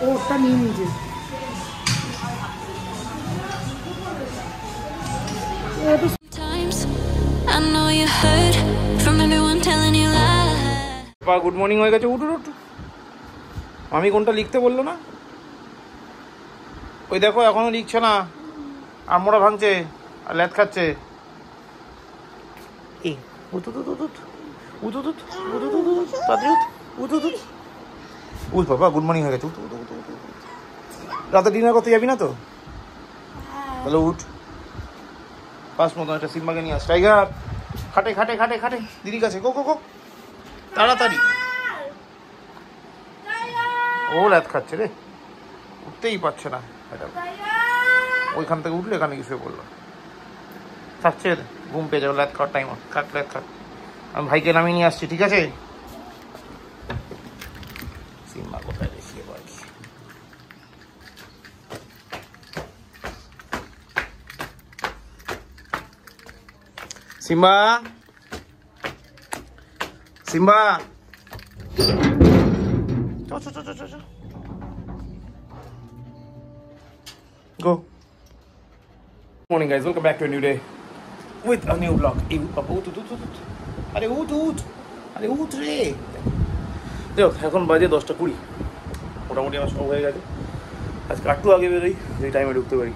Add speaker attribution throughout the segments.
Speaker 1: ওটা নিয়ে নিজে
Speaker 2: গুড মর্নিং হয়ে গেছে। উঠুন উঠু, আমি কোনটা লিখতে বললো না? ওই দেখো এখনো লিখছে না, আমড়া ভাঙছে আর ল্যাদ খাচ্ছে। এই উঠ বাবা, গুড মর্নিং হয়ে গেছে। উঠ রাতে ডিনার করতে যাবি না তো? তাহলে উঠ। পাঁচ মতন একটা সিম্বাকে নিয়ে আস। টাইগার খাটে খাটে খাটে খাটে দিদি কাছে, গো গো গো তাড়াতাড়ি। ও ল্যাদ খাচ্ছে রে, উঠতেই পারছে না। ওইখান থেকে উঠলে এখানে কিছু বললো, থাকছে ঘুম পেয়ে যাবে। ল্যাদ খাওয়ার টাইম, খাট ল্যাদ খাট। আমি ভাইকে নামিয়ে নিয়ে আসছি, ঠিক আছে? সিম্বা কোথায় দেখি এবার? Simba Simba go. Morning guys, welcome back to a new day with a new vlog. এই উঠ বাবা, উঠ উঠ উঠ উঠ, আরে উঠ উঠ, আরে উঠ রে। দেখো এখন বাজে 10:20, মোটামুটি আমার সব হয়ে গেছে। আজকে একটু আগে বেরোই, যেই টাইমে ঢুকতে পারি।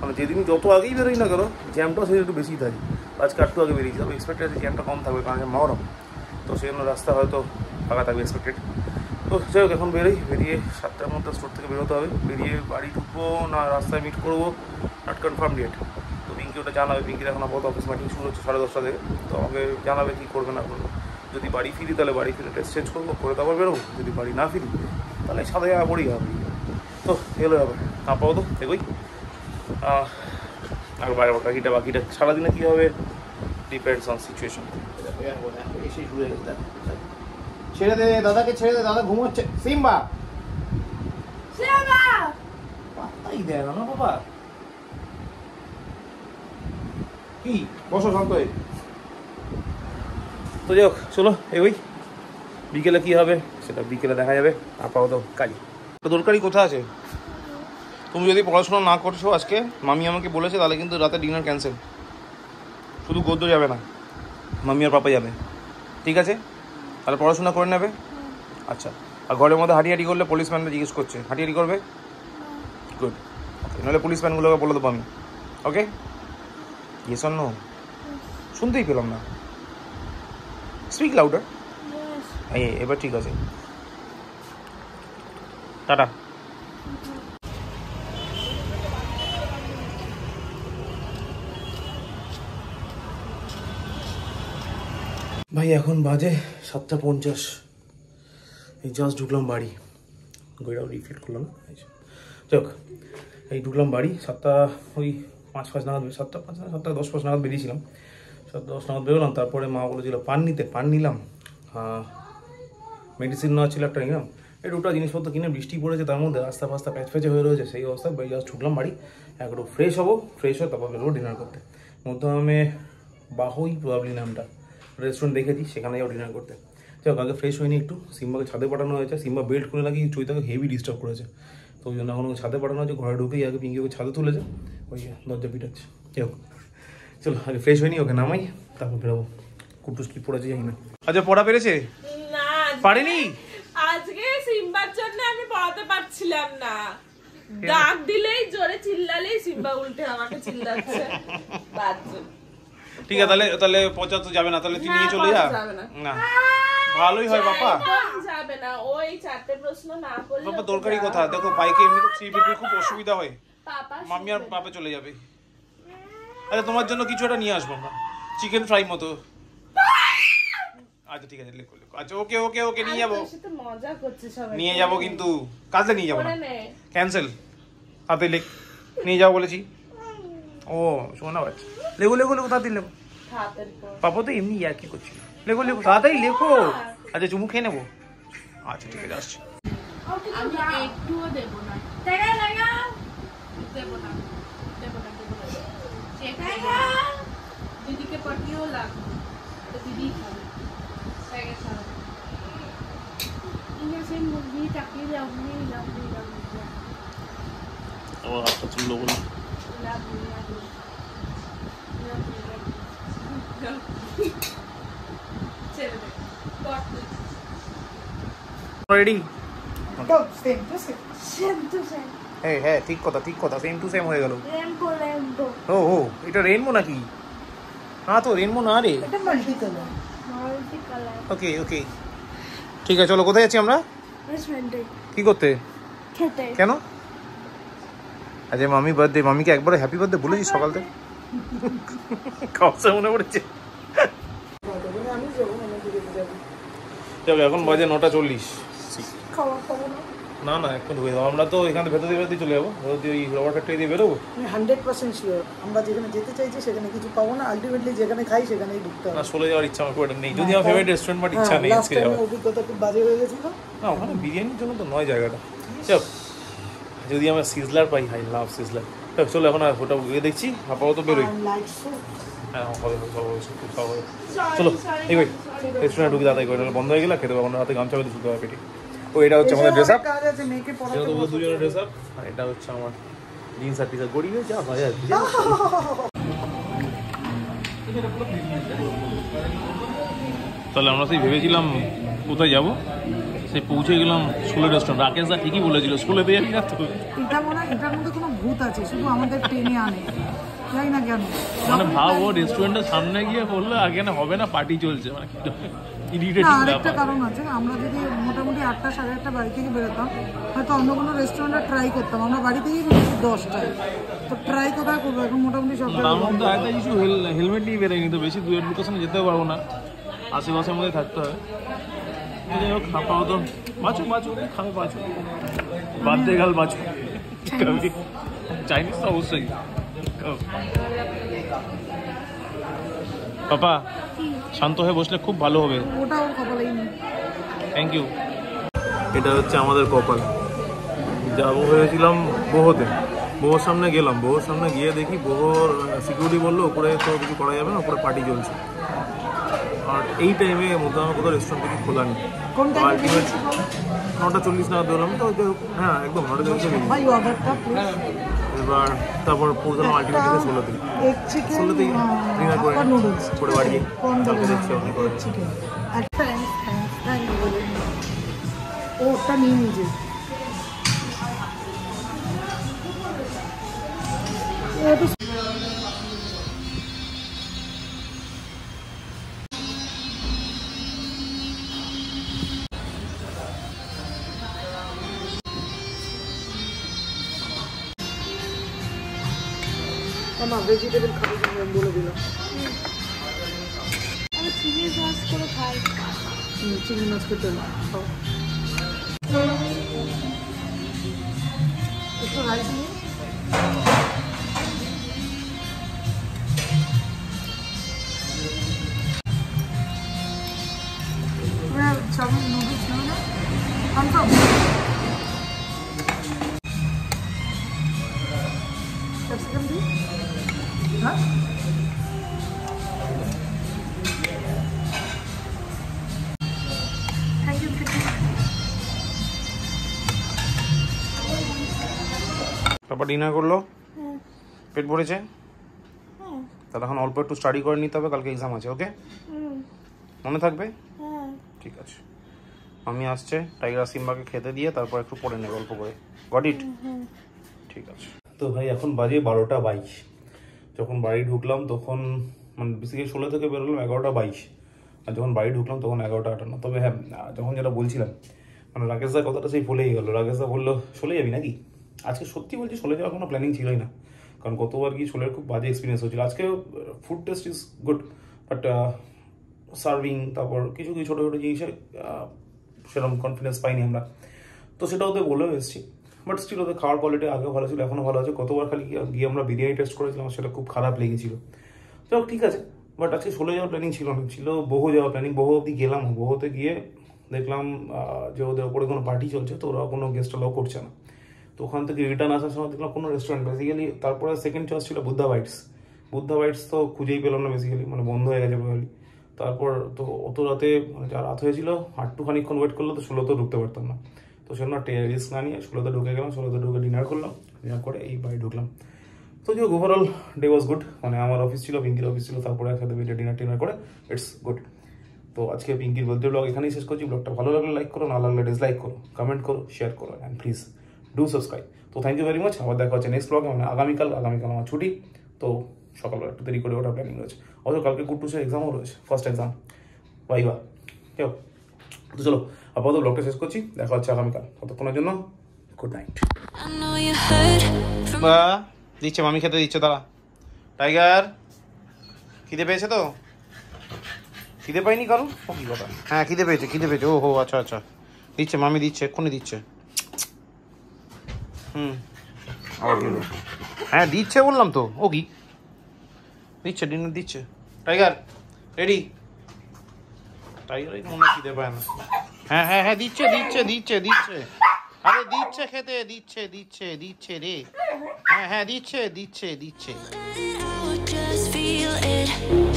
Speaker 2: মানে যেদিন যত আগেই বেরোই না কেন, জ্যামটাও সেদিন একটু বেশিই থাকে। আজকে একটু আগে বেরিয়েছি, তবে এক্সপেক্টেড আছে জ্যামটা কম থাকবে, কারণ মহরম তো সেই জন্য রাস্তা হয়তো ফাঁকা থাকবে এক্সপেক্টেড। তো যাই হোক, এখন বেরিয়ে 7টার মধ্যে স্টোর থেকে বেরোতে হবে। বেরিয়ে বাড়ি ঢুকবো না রাস্তায় মিট করবো, নট কনফার্ম ডেট। তো পিঙ্কি ওটা জানাবে। পিঙ্কির এখন আপাতত অফিস মিটিং শুরু হচ্ছে 10:30 থেকে, তো আমাকে জানাবে কী করবে না করবো। যদি বাড়ি ফিরি তাহলে বাড়ি ফিরে ড্রেস চেঞ্জ করবো, করে তারপর বেরোবো। যদি বাড়ি না ফিরি তাহলে সাদা জামা পরেই হবে। তো এগুলো হবে আপাতত এগোই। আর বাকিটা সারাদিনে কী হবে ডিপেন্ডস অন সিচুয়েশন। এসে শুরু হয়ে গেছে, ছেড়ে দে দাদাকে, ছেড়ে দে, দাদা ঘুমোচ্ছে। সিম্বা পাত্তাই দেয় না বাবা। কি বসো শান্ত হয়ে। তো যাই হোক, চলো এগোই। বিকেলে কি হবে সেটা বিকেলে দেখা যাবে। আপাতত কাজ। তো দরকারি কোথা আছে? তুমি যদি পড়াশোনা না করছো আজকে, মামি আমাকে বলেছে, তাহলে কিন্তু রাতে ডিনার ক্যান্সেল। শুধু গদ্য যাবে না, মামি আর পাপা যাবে, ঠিক আছে? তাহলে পড়াশোনা করে নেবে। আচ্ছা, আর ঘরের মধ্যে হাঁটিহাঁটি করলে পুলিশম্যানরা জিজ্ঞেস করছে, হাঁটিহাঁটি করবে? গুড, ওকে। নাহলে পুলিশম্যানগুলোকে বলে দেবো আমি, ওকে? Yes or no? শুনতেই পেলাম না, স্পিক লাউডার। এবার ঠিক আছে, টাটা। ভাই এখন বাজে 7:50, এই জাস্ট ঢুকলাম বাড়ি। গইটাও রিফিট করলাম না, যাক এই ঢুকলাম বাড়ি। 7:05 নাগাদ, 7:05 না 7:10 নাগাদ বেরিয়েছিলাম। 7:10 নাগাদ বেরোলাম। তারপরে মা বলেছিল পান নিলাম, মেডিসিন নেওয়া ছিল একটা, নিলাম। এই দুটো জিনিসপত্র কিনে, বৃষ্টি পড়েছে তার মধ্যে, রাস্তা ফাস্তা প্যাচপ্যাচে হয়ে রয়েছে। সেই অবস্থায় জাস্ট ঢুকলাম বাড়ি। একটু ফ্রেশ হবো, ফ্রেশ হয়ে তারপর বেরোবো ডিনার করতে। মধ্যমে বাহুই প্রবাবলি নামটা রেস্টুরেন্ট দেখেছি, সেখানে যাও ডিনার করতে। যাই হোক, আগে ফ্রেশ হয়নি একটু। সিম্বাকে ছাদে পাঠানো হয়েছে। সিম্বা বেল্ট খুলে লাগিয়ে চুইটাকে হেভি ডিস্টার্ব করেছে, তো ওই জন্য এখন ছাদে পাঠানো হয়েছে। ঘরে ঢুকেই আগে পিঙ্কি ওকে ছাদে তুলেছে, ওই দরজা পিটাচ্ছে। যাই হোক, চলো আগে ফ্রেশ হয়নি, ওকে নামাই, তারপর বেরোবো। কুটুস কি পড়েছে জানি না। আচ্ছা, পড়া পেরেছে?
Speaker 3: না,
Speaker 2: পারেনি।
Speaker 3: আজকে সিম্বার জন্য আমি পড়াতে পারছিলাম না। ডাক দিলেই, জোরে চিল্লালেই সিম্বা উল্টে আমাকে চিল্লাচ্ছে।
Speaker 2: ঠিক আছে, তাহলে পচা তো যাবে না, তাহলে তুই নিয়ে চলে যা। না ভালোই হয় বাবা,
Speaker 3: যাবে না। ওই 4টে প্রশ্ন না করলে
Speaker 2: বাবা দরকারি কথা। দেখো বাইকে এমনি তো সিবিপি খুব অসুবিধা হয়, মাম্মি আর বাবা চলে যাবে। আচ্ছা, তোমার জন্য কিছু একটা নিয়ে আসবো আমরা, চিকেন ফ্রাই মতো। আচ্ছা ঠিক আছে, লেখো। আচ্ছা ওকে ওকে ওকে, নিয়ে যাবো,
Speaker 3: মজা করছে সবাই।
Speaker 2: নিয়ে যাবো, কিন্তু কাজে নিয়ে যাবো না, ক্যান্সেল। হাতে লেখ, নিয়ে যাবো বলেছি। ও শোনা বাচ্চা, লেখো লেখো লেখো, তাড়াতাড়ি লেখো। পাপা তো এমনি আর কি করছি, লেখো লেখো তাড়াতাড়ি লেখো। আচ্ছা চুমু খেয়ে নেবো। আচ্ছা ঠিক আছে, আসছি।
Speaker 3: আমি একটুও দেব না, দেব না। দিদিকে পাঠিয়েও লাগবে, দিদি খাবে।
Speaker 1: মাছে মুরগি টাকি লাবনি লাবনি লাবনি
Speaker 2: আবার হাতটা চললো বলে
Speaker 1: লাবনি লাবনি
Speaker 3: ছেড়ে দে কর তুই।
Speaker 2: রেডি
Speaker 1: তো same to same same to same
Speaker 2: হ্যাঁ ঠিক কথা সেম টু সেম হয়ে গেল।
Speaker 1: রেনবো
Speaker 2: ও এটা রেনবো নাকি? না তো রেনবো না রে।
Speaker 1: এটা multi colour multi colour
Speaker 2: okay ঠিক আছে চলো কোথায় যাচ্ছি আমরা?
Speaker 1: রেস্টুরেন্টে
Speaker 2: কি করতে?
Speaker 1: খেতে
Speaker 2: কেন? আজ মামি বার্থডে, মামিকে একবার হ্যাপি বার্থডে বলেছি সকাল থেকে? কবে মনে পড়েছে?
Speaker 1: আমি যাবো মানে ঘুরে যাবো
Speaker 2: চলো এখন বাজে 9:40।
Speaker 1: খাওয়া খাবো না
Speaker 2: না এখন ঢুকে যাবো আমরা, তো এখানে ভেতর দিয়ে চলে যাবো, ভেতর দিয়ে ওই রবার ফ্যাক্টরি দিয়ে বেরোবো।
Speaker 1: আমি 100% শিওর আমরা যেখানে যেতে চাইছি সেখানে কিছু পাবো না, আলটিমেটলি যেখানে খাই সেখানেই ঢুকতে
Speaker 2: না
Speaker 1: হবে।
Speaker 2: চলে যাওয়ার ইচ্ছা আমার খুব একটা নেই, যদি আমার ফেভারিট রেস্টুরেন্ট বাট ইচ্ছা নেই
Speaker 1: লাস্ট
Speaker 2: আজকে
Speaker 1: টাইমে
Speaker 2: যাওয়ার।
Speaker 1: অভিজ্ঞতা খুব বাজে হয়ে গেছিল।
Speaker 2: না ওখানে বিরিয়ানির জন্য তো নয় জায়গাটা। চল যদি আমরা সিজলার পাই, হাই লাভ সিজলার। চলো এখন আর ওটা গিয়ে দেখছি, আপাতত বেরোই।
Speaker 1: লাইক সো
Speaker 2: হ্যাঁ হবে খুব খাওয়া হবে। চলো এই ভাই রেস্টুরেন্টে ঢুকে দাদাই করে বন্ধ হয়ে গেলে খেতে পাবো না, হাতে গামছা বেঁধে শুতে হবে পেটে। ও এটা হচ্ছে আমাদের ড্রেস আপ,
Speaker 1: কাজ আছে মেয়েকে
Speaker 2: এটা
Speaker 1: পড়াতে
Speaker 2: তো দুজনের ড্রেস আপ, আর এটা হচ্ছে আমার জিন্স আর টি শার্ট। গড়িয়ে যা হয় আর কি। তাহলে আমরা সেই ভেবেছিলাম কোথায় যাবো, সেই পৌঁছে গেলাম স্কুলের রেস্টুরেন্ট। রাকেশ দা ঠিকই বলেছিল স্কুলে পেয়ে যাবি না তো।
Speaker 1: এটা মনে হয় এটার মধ্যে কোনো ভূত আছে, শুধু আমাদের টেনে আনে, জানি না কেন।
Speaker 2: মানে ভাব ও রেস্টুরেন্টের সামনে গিয়ে বললো আগে না হবে না, পার্টি চলছে, মানে
Speaker 1: না
Speaker 2: ইরিটেটিং
Speaker 1: আরেকটা
Speaker 2: ব্যাপার।
Speaker 1: কারণ আছে, আমরা যদি মোটামুটি 8টা সাড়ে 8টা বাড়ি থেকে বেরোতাম হয়তো অন্য কোনো রেস্টুরেন্টে ট্রাই করতাম। আমরা বাড়ি থেকেই বেরোচ্ছি 10টায়, তো ট্রাই কোথায় করবো এখন? মোটামুটি সব
Speaker 2: তার মধ্যে একটা কিছু হেলমেট নিয়ে বেরোয়, কিন্তু বেশি দূরের লোকেশনে যেতে পারবো না, আশেপাশের মধ্যে থাকতে হবে। যাই হোক আপাতত বাঁচো খাবে বাঁচো, বার্থডে গার্ল বাঁচো। চাইনিজ তো অবশ্যই। পাপা শান্ত হয়ে বসলে খুব ভালো হবে।
Speaker 1: ওটাও কপালেই নেই।
Speaker 2: Thank you. এটা হচ্ছে আমাদের কপাল। যাবো ভেবেছিলাম বহুতে, বহুর সামনে গেলাম, বহুর সামনে গিয়ে দেখি বহুর সিকিউরিটি বললো উপরে তো কিছু করা যাবে না, উপরে পার্টি চলছে। আর এই টাইমে মধ্যে আমার কোথাও রেস্টুরেন্ট থেকে খোলা নেই।
Speaker 1: কোন টাইমে
Speaker 2: আলটিমেট 9:40 নাগাদ বেরোলাম, তো হ্যাঁ একদম 9:40
Speaker 1: ভাই অর্ডারটা প্লিজ।
Speaker 2: এবার তারপর পৌঁছালাম আলটিমেট থেকে 16
Speaker 1: এগ চিকেন
Speaker 2: 16তেই ডিনার করে
Speaker 1: নুডলস
Speaker 2: করে বাড়ি যাই। কালকে দেখছি অনেক করে।
Speaker 1: চিকেন আর থ্যাঙ্কস থ্যাঙ্ক ইউ বলে ওটা নিয়ে নিজে আমার ভেজিটেবল খাবো আমি বলে দিলাম।
Speaker 4: আমি চিলি সস করে খাই।
Speaker 1: চিংড়ি মাছ খেতে খাও। একটু রাইস নিয়ে চাউমিন নুডলস নেবে না? কনফার্ম ক্যাপসিকাম দিই। হ্যাঁ থ্যাংক ইউ।
Speaker 2: তারপর ডিনার করলো, পেট ভরেছে, তাহলে এখন অল্প একটু স্টাডি করে নিতে হবে, কালকে এক্সাম আছে। ওকে মনে থাকবে? ঠিক আছে। আমি আসছে টাইগার সিম্বাকে খেতে দিয়ে তারপর একটু পড়ে নেবে অল্প করে। Got it? ঠিক আছে। তো ভাই এখন বাজে 12:22। যখন বাড়ি ঢুকলাম তখন মানে বেসিক্যালি 16 থেকে বেরোলাম 11:22, আর যখন বাড়ি ঢুকলাম তখন 11:58। তবে হ্যাঁ যখন যেটা বলছিলাম মানে রাকেশ দার কথাটা সেই ভুলেই গেলো। রাকেশ দা বললো চলে যাবি নাকি? আজকে সত্যি বলছি চলে যাওয়ার কোনো প্ল্যানিং ছিলই না, কারণ গতবার কি ছোলের খুব বাজে এক্সপিরিয়েন্স হচ্ছিল। আজকে food taste is good, but serving তারপর কিছু কিছু ছোটো ছোটো জিনিসে সেরকম কনফিডেন্স পাইনি আমরা, তো সেটা ওদের বলেও এসেছি। বাট স্টিল ওদের খাওয়ার কোয়ালিটি আগেও ভালো ছিল, এখনও ভালো আছে। গতবার খালি গিয়ে আমরা বিরিয়ানি টেস্ট করেছিলাম, সেটা খুব খারাপ লেগেছিল। তো ঠিক আছে, বাট আজকে চলে যাওয়ার প্ল্যানিং ছিল না, ছিল বহু যাওয়ার প্ল্যানিং। বহু অবধি গেলাম, বহুতে গিয়ে দেখলাম যে ওদের ওপরে কোনো পার্টি চলছে, তো ওরা কোনো গেস্ট অ্যালাউ করছে না। তো ওখান থেকে রিটার্ন আসার সময় দেখলাম কোনো রেস্টুরেন্ট বেসিক্যালি। তারপরে সেকেন্ড চয়েস ছিল বুদ্ধা বাইটস। বুদ্ধা বাইটস তো খুঁজেই পেলাম না বেসিক্যালি, মানে বন্ধ হয়ে গেছে বেসিক্যালি। তারপর তো অত রাতে মানে যা রাত হয়েছিল আটটু খানিকক্ষণ ওয়েট করলো তো 16তেও ঢুকতে পারতাম না, তো সেজন্য রিস্ক না নিয়ে 16তে ঢুকে গেলাম। 16তে ঢুকে ডিনার করলাম, ডিনার করে এই বাড়ি ঢুকলাম। তো যে ওভারঅল ডে ওয়াজ গুড, মানে আমার অফিস ছিল, পিঙ্কির অফিস ছিল, তারপরে একসাথে বেরিয়ে ডিনার করে ইটস গুড। তো আজকে পিঙ্কির বার্থডে ব্লগ এখানেই শেষ করছি। ব্লগটা ভালো লাগলে লাইক করো, না লাগলে ডিসলাইক করো, কমেন্ট করো, শেয়ার করো, অ্যান্ড প্লিজ ডু সাবস্ক্রাইব। তো থ্যাংক ইউ ভেরি মাচ। আবার দেখা হচ্ছে নেক্সট ব্লগে, মানে আগামীকাল আমার ছুটি, তো সকালবেলা একটু দেরি করে ওটা প্ল্যানিং রয়েছে। অথচ কালকে কুট্টুসের এক্সামও রয়েছে, ফার্স্ট এক্সাম ভাইবা। কেউ তো চলো আপাতত ব্লগটা শেষ করছি, দেখা হচ্ছে আগামীকাল। ততক্ষণের জন্য গুড নাইট। বা দিচ্ছে মামি খেতে দিচ্ছে, দাঁড়া টাইগার, খিদে পেয়েছে তো? খিদে পাইনি কারণ? ও কি কথা, হ্যাঁ খিদে পেয়েছে ও হো আচ্ছা আচ্ছা, দিচ্ছে মামি দিচ্ছে, এক্ষুনি দিচ্ছে। হ্যাঁ দিচ্ছে বললাম তো, ও কি দিচ্ছে, ডিনার দিচ্ছে। Tiger ready? টাইগার মনে হয় খিদে পায় না। হ্যাঁ হ্যাঁ হ্যাঁ দিচ্ছে আরে দিচ্ছে খেতে, দিচ্ছে রে, হ্যাঁ হ্যাঁ দিচ্ছে
Speaker 5: Just feel it.